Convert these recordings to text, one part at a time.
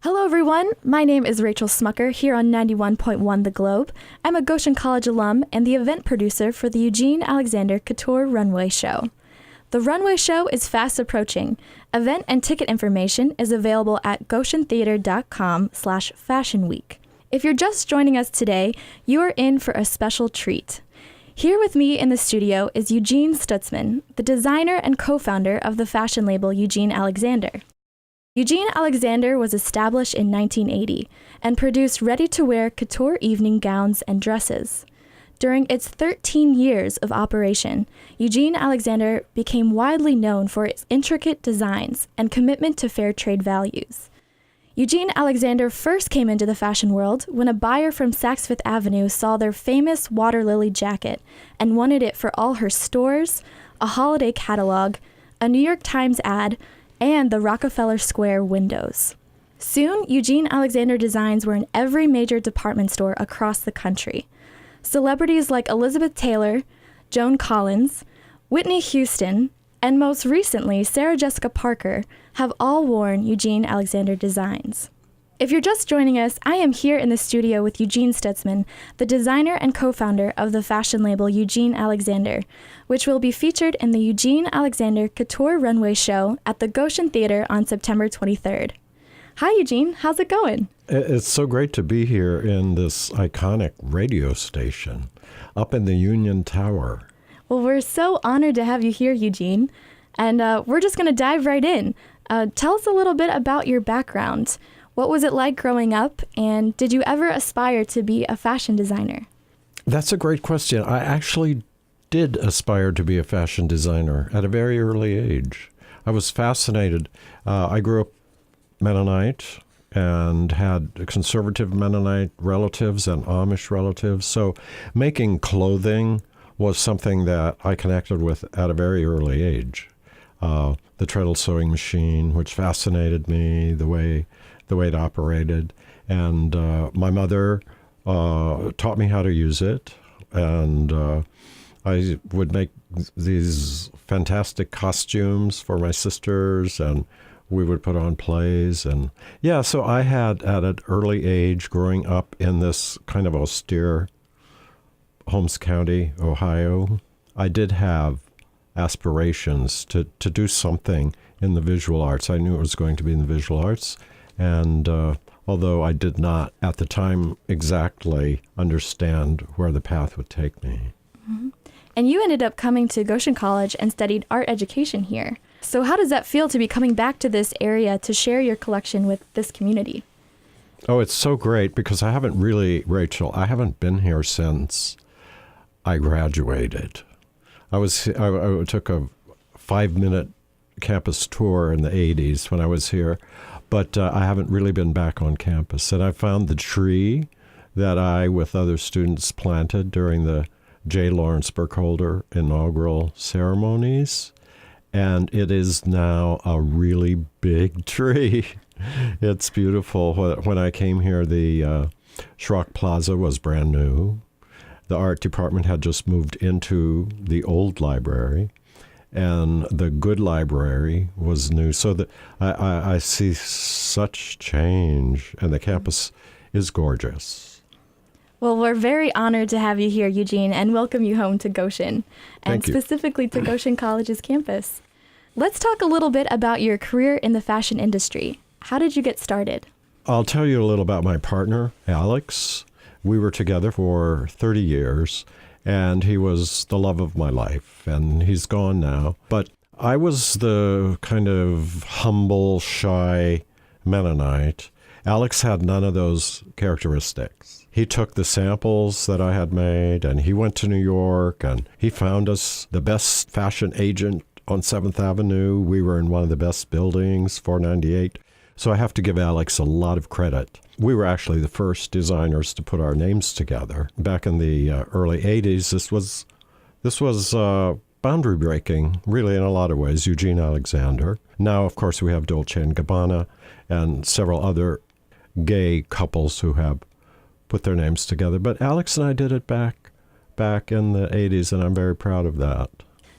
Hello, everyone. My name is Rachel Smucker here on 91.1 The Globe. I'm a Goshen College alum and the event producer for the Eugene Alexander Couture Runway Show. The Runway Show is fast approaching. Event and ticket information is available at goshentheater.com/Fashion Week. If you're just joining us today, you are in for a special treat. Here with me in the studio is Eugene Stutzman, the designer and co-founder of the fashion label Eugene Alexander. Eugene Alexander was established in 1980 and produced ready-to-wear couture evening gowns and dresses. During its 13 years of operation, Eugene Alexander became widely known for its intricate designs and commitment to fair trade values. Eugene Alexander first came into the fashion world when a buyer from Saks Fifth Avenue saw their famous water lily jacket and wanted it for all her stores, a holiday catalog, a New York Times ad, and the Rockefeller Square windows. Soon, Eugene Alexander designs were in every major department store across the country. Celebrities like Elizabeth Taylor, Joan Collins, Whitney Houston, and most recently Sarah Jessica Parker have all worn Eugene Alexander designs. If you're just joining us, I am here in the studio with Eugene Stutzman, the designer and co-founder of the fashion label Eugene Alexander, which will be featured in the Eugene Alexander Couture Runway Show at the Goshen Theater on September 23rd. Hi, Eugene. How's it going? It's so great to be here in this iconic radio station up in the Union Tower. Well, we're so honored to have you here, Eugene. And we're just going to dive right in. Tell us a little bit about your background. What was it like growing up, and did you ever aspire to be a fashion designer? That's a great question. I actually did aspire to be a fashion designer at a very early age. I was fascinated. I grew up Mennonite and had conservative Mennonite relatives and Amish relatives. So making clothing was something that I connected with at a very early age. The treadle sewing machine, which fascinated me, the way it operated. And my mother taught me how to use it. And I would make these fantastic costumes for my sisters, and we would put on plays. And yeah, so I had at an early age, growing up in this kind of austere Holmes County, Ohio, I did have aspirations to do something in the visual arts. I knew it was going to be in the visual arts. And although I did not at the time exactly understand where the path would take me. Mm-hmm. And you ended up coming to Goshen College and studied art education here. So how does that feel to be coming back to this area to share your collection with this community? Oh, it's so great because I haven't been here since I graduated. I took a 5-minute campus tour in the 80s when I was here, but I haven't really been back on campus. And I found the tree that I, with other students, planted during the J. Lawrence Burkholder inaugural ceremonies. And it is now a really big tree. It's beautiful. When I came here, the Schrock Plaza was brand new. The art department had just moved into the old library, and the good library was new. So I see such change, and the campus is gorgeous. Well, we're very honored to have you here, Eugene, and welcome you home to Goshen, and specifically to Goshen College's campus. Let's talk a little bit about your career in the fashion industry. How did you get started? I'll tell you a little about my partner, Alex. We were together for 30 years, and he was the love of my life, and he's gone now. But I was the kind of humble, shy Mennonite. Alex had none of those characteristics. He took the samples that I had made, and he went to New York, and he found us the best fashion agent on 7th Avenue. We were in one of the best buildings, 498. So I have to give Alex a lot of credit. We were actually the first designers to put our names together. Back in the early 80s, this was boundary breaking, really, in a lot of ways, Eugene Alexander. Now, of course, we have Dolce & Gabbana and several other gay couples who have put their names together. But Alex and I did it back in the 80s, and I'm very proud of that.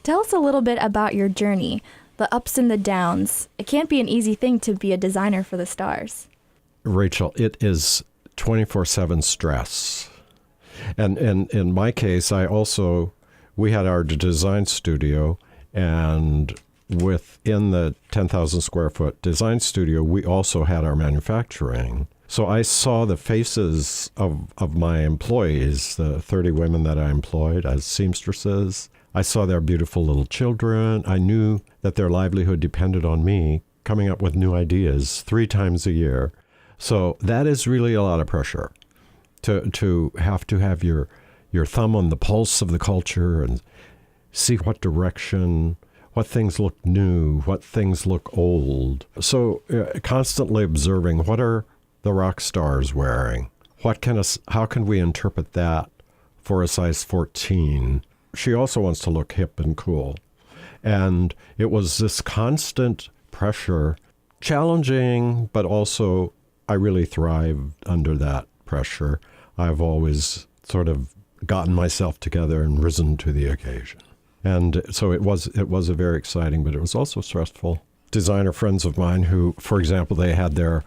Tell us a little bit about your journey, the ups and the downs. It can't be an easy thing to be a designer for the stars. Rachel, it is 24/7 stress. And in my case, we had our design studio, and within the 10,000 square foot design studio, we also had our manufacturing. So I saw the faces of my employees, the 30 women that I employed as seamstresses. I saw their beautiful little children. I knew that their livelihood depended on me coming up with new ideas 3 times a year. So that is really a lot of pressure to have your thumb on the pulse of the culture and see what direction, what things look new, what things look old. So constantly observing, what are the rock stars wearing? How can we interpret that for a size 14? She also wants to look hip and cool. And it was this constant pressure, challenging, but also I really thrived under that pressure. I've always sort of gotten myself together and risen to the occasion. And so it was a very exciting, but it was also stressful. Designer friends of mine who, for example, they had their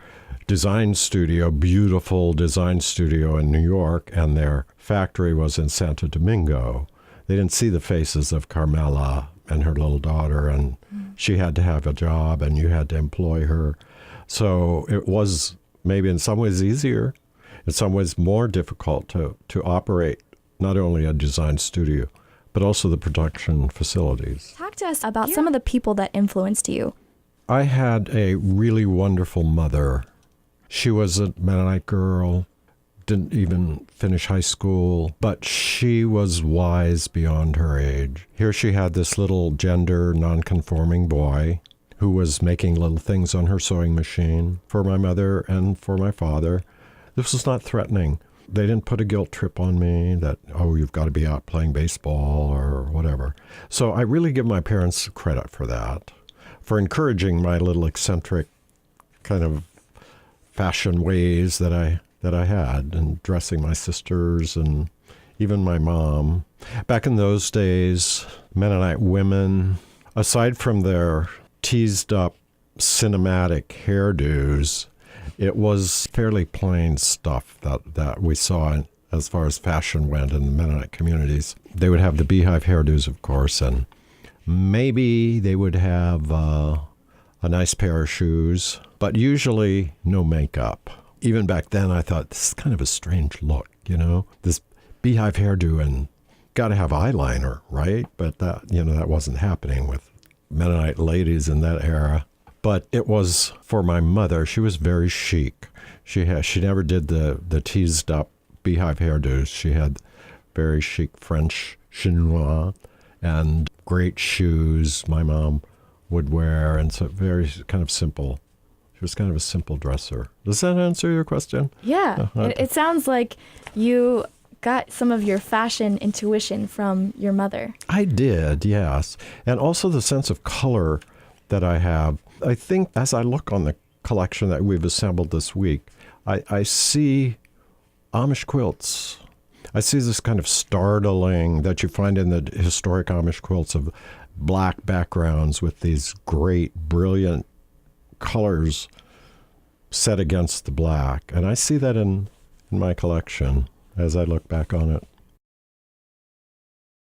design studio, beautiful design studio in New York, and their factory was in Santo Domingo. They didn't see the faces of Carmela and her little daughter, and she had to have a job, and you had to employ her. So it was maybe in some ways easier, in some ways more difficult to operate not only a design studio, but also the production facilities. Talk to us about some of the people that influenced you. I had a really wonderful mother. She was a Mennonite girl, didn't even finish high school, but she was wise beyond her age. Here she had this little gender nonconforming boy who was making little things on her sewing machine for my mother and for my father. This was not threatening. They didn't put a guilt trip on me that, oh, you've got to be out playing baseball or whatever. So I really give my parents credit for that, for encouraging my little eccentric kind of fashion ways that I had, and dressing my sisters and even my mom. Back in those days, Mennonite women, aside from their teased up cinematic hairdos, it was fairly plain stuff that we saw as far as fashion went in the Mennonite communities. They would have the beehive hairdos, of course, and maybe they would have a nice pair of shoes, but usually no makeup. Even back then, I thought, this is kind of a strange look, this beehive hairdo, and got to have eyeliner, right? But that wasn't happening with Mennonite ladies in that era. But it was for my mother. She was very chic. She never did the teased up beehive hairdos. She had very chic French chinois and great shoes my mom would wear, and so very kind of simple. She was kind of a simple dresser. Does that answer your question? Yeah. It sounds like you got some of your fashion intuition from your mother. I did, yes. And also the sense of color that I have. I think as I look on the collection that we've assembled this week, I see Amish quilts. I see this kind of startling that you find in the historic Amish quilts of black backgrounds with these great, brilliant colors set against the black. And I see that in my collection as I look back on it.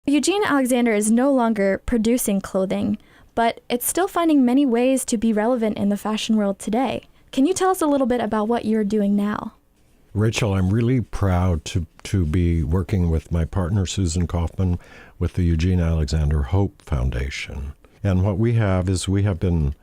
Eugene Alexander is no longer producing clothing, but it's still finding many ways to be relevant in the fashion world today. Can you tell us a little bit about what you're doing now? Rachel, I'm really proud to be working with my partner, Susan Kaufman, with the Eugene Alexander Hope Foundation. And what we have been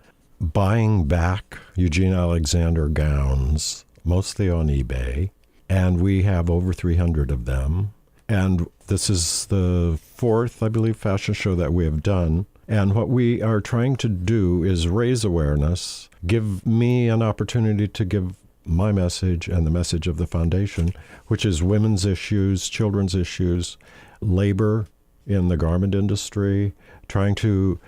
buying back Eugene Alexander gowns, mostly on eBay, and we have over 300 of them. And this is the 4th, I believe, fashion show that we have done. And what we are trying to do is raise awareness, give me an opportunity to give my message and the message of the foundation, which is women's issues, children's issues, labor in the garment industry, trying to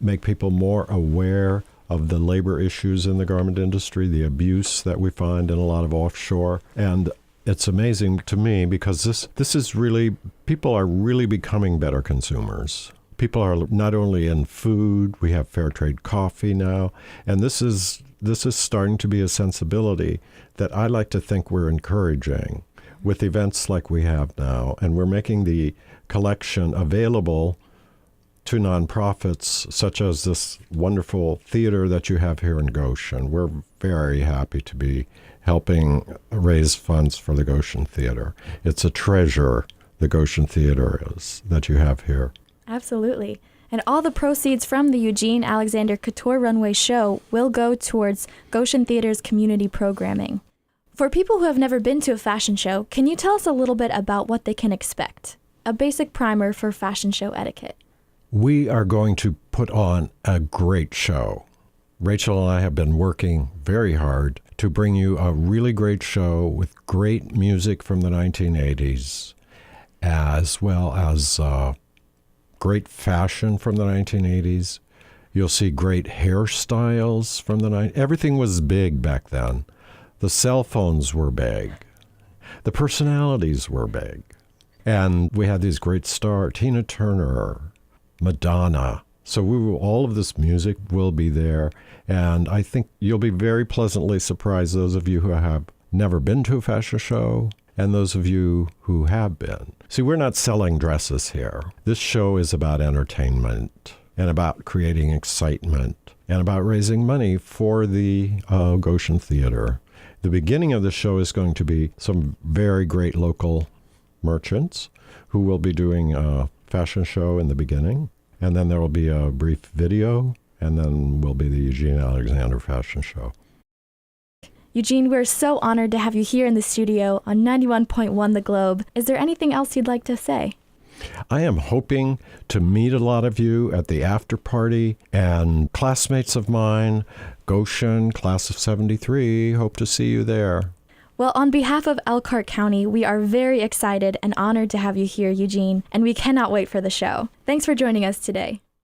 make people more aware of the labor issues in the garment industry, the abuse that we find in a lot of offshore. And it's amazing to me because this is really, people are really becoming better consumers. People are not only in food, we have fair trade coffee now, and this is this is starting to be a sensibility that I like to think we're encouraging with events like we have now. And we're making the collection available to nonprofits such as this wonderful theater that you have here in Goshen. We're very happy to be helping raise funds for the Goshen Theater. It's a treasure, the Goshen Theater is, that you have here. Absolutely. And all the proceeds from the Eugene Alexander Couture Runway show will go towards Goshen Theater's community programming. For people who have never been to a fashion show, can you tell us a little bit about what they can expect? A basic primer for fashion show etiquette. We are going to put on a great show. Rachel and I have been working very hard to bring you a really great show with great music from the 1980s, as well as great fashion from the 1980s. You'll see great hairstyles from the 90s. Everything was big back then. The cell phones were big. The personalities were big. And we had these great stars, Tina Turner, Madonna. So all of this music will be there. And I think you'll be very pleasantly surprised, those of you who have never been to a fashion show and those of you who have been. See, we're not selling dresses here. This show is about entertainment and about creating excitement and about raising money for the Goshen Theater. The beginning of the show is going to be some very great local merchants who will be doing a fashion show in the beginning. And then there will be a brief video, and then will be the Eugene Alexander Fashion Show. Eugene, we're so honored to have you here in the studio on 91.1 The Globe. Is there anything else you'd like to say? I am hoping to meet a lot of you at the after party, and classmates of mine, Goshen, class of 73, hope to see you there. Well, on behalf of Elkhart County, we are very excited and honored to have you here, Eugene, and we cannot wait for the show. Thanks for joining us today.